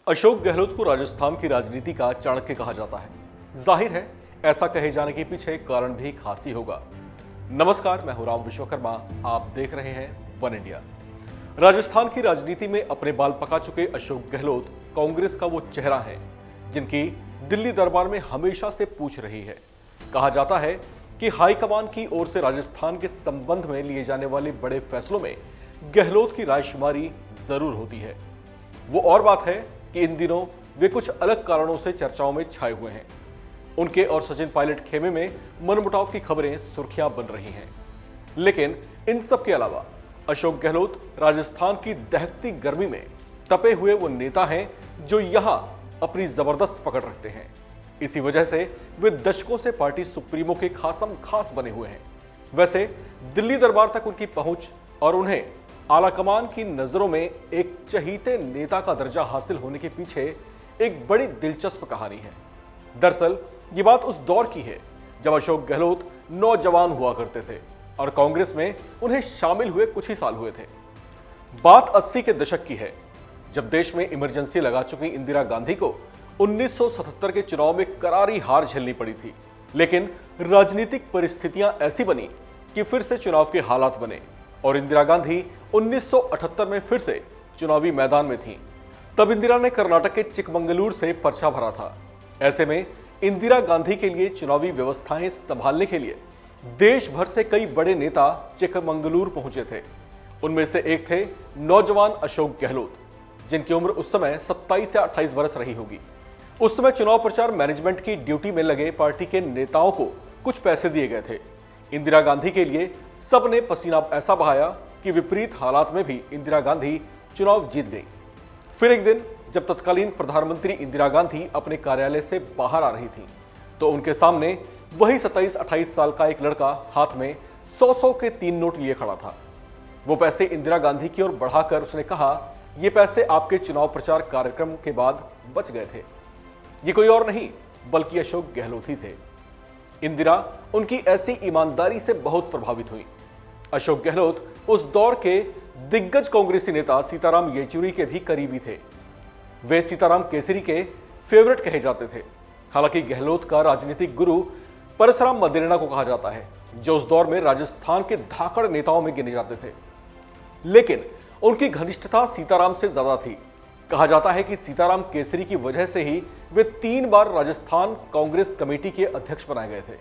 अशोक गहलोत को राजस्थान की राजनीति का चाणक्य कहा जाता है। जाहिर है, ऐसा कहे जाने के पीछे कारण भी खास ही होगा। नमस्कार, मैं हूं राम विश्वकर्मा। आप देख रहे हैं वन इंडिया। राजस्थान की राजनीति में अपने बाल पका चुके अशोक गहलोत कांग्रेस का वो चेहरा है जिनकी दिल्ली दरबार में हमेशा से पूछ रही है। कहा जाता है कि हाईकमान की ओर से राजस्थान के संबंध में लिए जाने वाले बड़े फैसलों में गहलोत की रायशुमारी जरूर होती है। वो और बात है कि इन दिनों वे कुछ अलग कारणों से चर्चाओं में छाए हुए हैं। उनके और सचिन पायलट खेमे में मनमुटाव की खबरें सुर्खियां बन रही हैं। लेकिन इन सब के अलावा अशोक गहलोत राजस्थान की दहकती गर्मी में तपे हुए वो नेता हैं जो यहां अपनी जबरदस्त पकड़ रखते हैं। इसी वजह से वे दशकों से पार्टी सुप्रीमो के खासम खास बने हुए हैं। वैसे दिल्ली दरबार तक उनकी पहुंच और उन्हें आलाकमान की नजरों में एक चहीते नेता का दर्जा हासिल होने के पीछे एक बड़ी दिलचस्प कहानी है। दरअसल ये बात उस दौर की है जब अशोक गहलोत नौजवान हुआ करते थे और कांग्रेस में उन्हें शामिल हुए कुछ ही साल हुए थे। बात 80 के दशक की है, जब देश में इमरजेंसी लगा चुकी इंदिरा गांधी को 1977 के चुनाव में करारी हार झेलनी पड़ी थी। लेकिन राजनीतिक परिस्थितियां ऐसी बनी कि फिर से चुनाव के हालात बने और इंदिरा गांधी 1978 में फिर से चुनावी मैदान में थीं। तब इंदिरा ने कर्नाटक के चिकमंगलूर से पर्चा भरा था। ऐसे में इंदिरा गांधी के लिए चुनावी व्यवस्थाएं संभालने के लिए देश भर से कई बड़े नेता चिकमंगलूर पहुंचे थे। उनमें से एक थे नौजवान अशोक गहलोत, जिनकी उम्र उस समय 27 से 28 बरस रही होगी। उस समय चुनाव प्रचार मैनेजमेंट की ड्यूटी में लगे पार्टी के नेताओं को कुछ पैसे दिए गए थे। इंदिरा गांधी के लिए सबने पसीना ऐसा बहाया कि विपरीत हालात में भी इंदिरा गांधी चुनाव जीत गई। फिर एक दिन जब तत्कालीन प्रधानमंत्री इंदिरा गांधी अपने कार्यालय से बाहर आ रही थी तो उनके सामने वही 27-28 साल का एक लड़का हाथ में 100 के 3 नोट लिए खड़ा था। वो पैसे इंदिरा गांधी की ओर बढ़ाकर उसने कहा, ये पैसे आपके चुनाव प्रचार कार्यक्रम के बाद बच गए थे। ये कोई और नहीं बल्कि अशोक गहलोत ही थे। इंदिरा उनकी ऐसी ईमानदारी से बहुत प्रभावित हुई। अशोक गहलोत उस दौर के दिग्गज कांग्रेसी नेता सीताराम येचुरी के भी करीबी थे। वे सीताराम केसरी के फेवरेट कहे जाते थे। हालांकि गहलोत का राजनीतिक गुरु परसराम मदेरणा को कहा जाता है, जो उस दौर में राजस्थान के धाकड़ नेताओं में गिने जाते थे। लेकिन उनकी घनिष्ठता सीताराम से ज्यादा थी। कहा जाता है कि सीताराम केसरी की वजह से ही वे 3 बार राजस्थान कांग्रेस कमेटी के अध्यक्ष बनाए गए थे।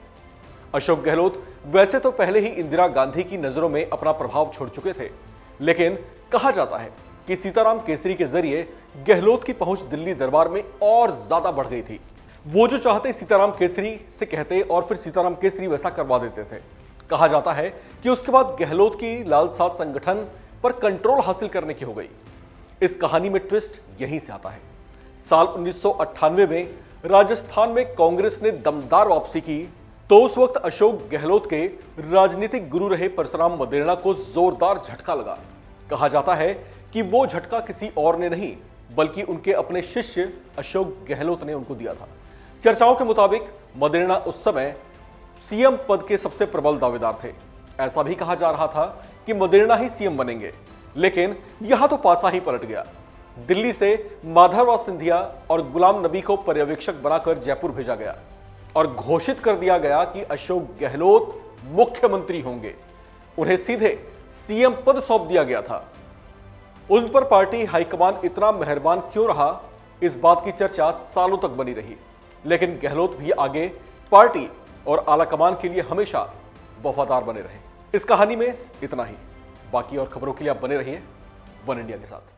अशोक गहलोत वैसे तो पहले ही इंदिरा गांधी की नजरों में अपना प्रभाव छोड़ चुके थे, लेकिन कहा जाता है कि सीताराम केसरी के जरिए गहलोत की पहुंच दिल्ली दरबार में और ज्यादा बढ़ गई थी। वो जो चाहते सीताराम केसरी से कहते और फिर सीताराम केसरी वैसा करवा देते थे। कहा जाता है कि उसके बाद गहलोत की लालसा संगठन पर कंट्रोल हासिल करने की हो गई। इस कहानी में ट्विस्ट यहीं से आता है। साल 1998 में राजस्थान में कांग्रेस ने दमदार वापसी की तो उस वक्त अशोक गहलोत के राजनीतिक गुरु रहे परसराम मदेरणा को जोरदार झटका लगा। कहा जाता है कि वो झटका किसी और ने नहीं बल्कि उनके अपने शिष्य अशोक गहलोत ने उनको दिया था। चर्चाओं के मुताबिक मदेरणा उस समय सीएम पद के सबसे प्रबल दावेदार थे। ऐसा भी कहा जा रहा था कि मदेरणा ही सीएम बनेंगे, लेकिन यहां तो पासा ही पलट गया। दिल्ली से माधवराव सिंधिया और गुलाम नबी को पर्यवेक्षक बनाकर जयपुर भेजा गया और घोषित कर दिया गया कि अशोक गहलोत मुख्यमंत्री होंगे। उन्हें सीधे सीएम पद सौंप दिया गया था। उन पर पार्टी हाईकमान इतना मेहरबान क्यों रहा, इस बात की चर्चा सालों तक बनी रही। लेकिन गहलोत भी आगे पार्टी और आलाकमान के लिए हमेशा वफादार बने रहे। इस कहानी में इतना ही। बाकी और खबरों के लिए आप बने रहिए वन इंडिया के साथ।